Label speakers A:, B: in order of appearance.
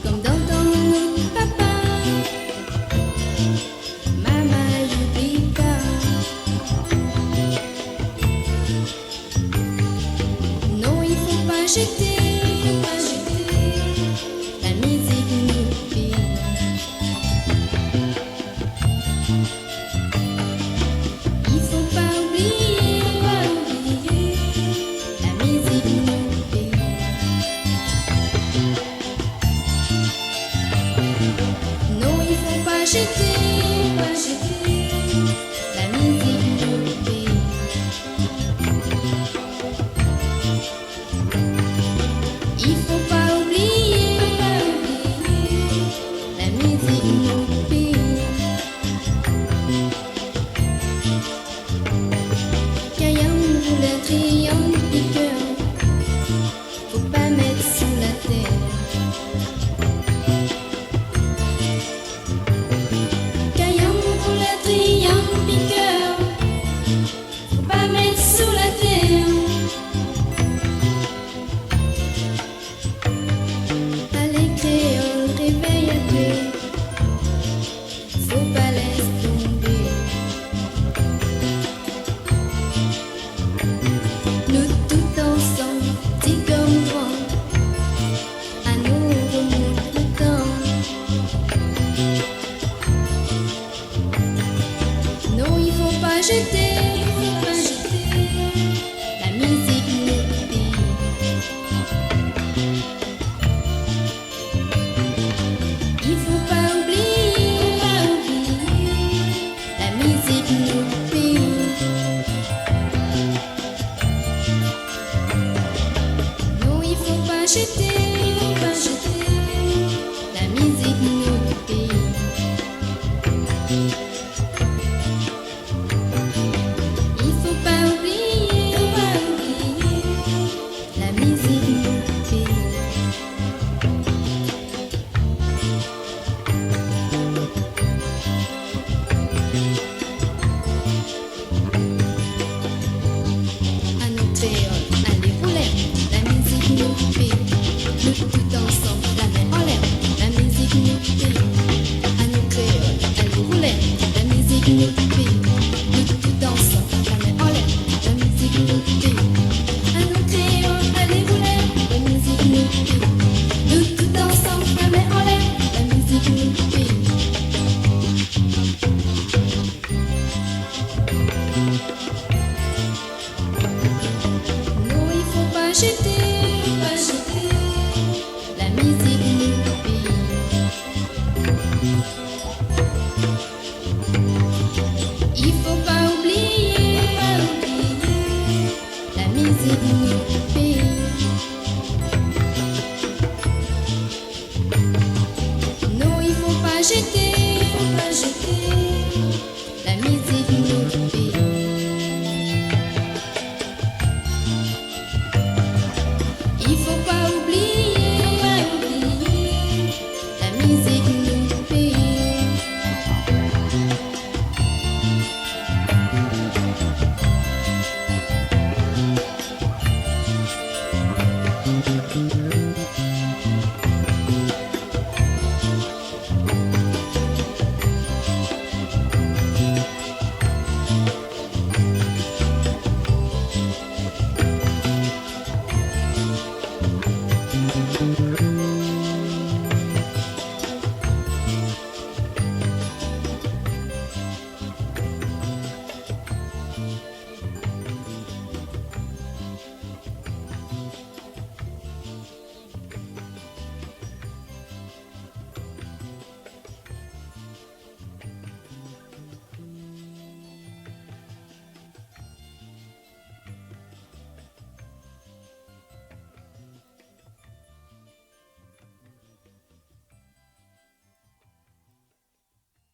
A: Comme dans ton nom, papa, maman, j'oublie pas. Non, il faut pas jeter, la musique nous pille. Il faut pas oublier, la musique nous pille. Non, il faut pas jeter, la musique nous pille. Il faut pas oublier, la musique nous pille. Caillant le triangle du cœur, faut pas mettre sous la terre. Caillant le triangle du cœur, faut pas mettre sous la terre. Allez créole, réveille-toi, faut pas laisser tomber. Nous tout ensemble, petit comme grand, à nous remonte le temps. Non, il faut pas jeter, la musique nous pille. Il faut pas oublier, la musique nous pille. Non, il faut pas jeter, la musique nous pille. Il faut pas oublier, la musique nous pille. À nos créoles, allez rouler, la musique nous pille. Nous tout ensemble, la main en l'air, la musique nous pille. À nos créoles, allez rouler, la musique nous pille. Nous tout ensemble, la main en l'air, la musique nous pille. À nos créoles, allez rouler, la musique nous pille. Nous tout ensemble, la main en l'air, la musique nous pille. Non, il faut pas jeter, la musique nous pille. Il faut pas oublier, la musique nous pille. Non, il faut pas jeter, la musique nous pille. Il faut pas oublier, la musique nous pille.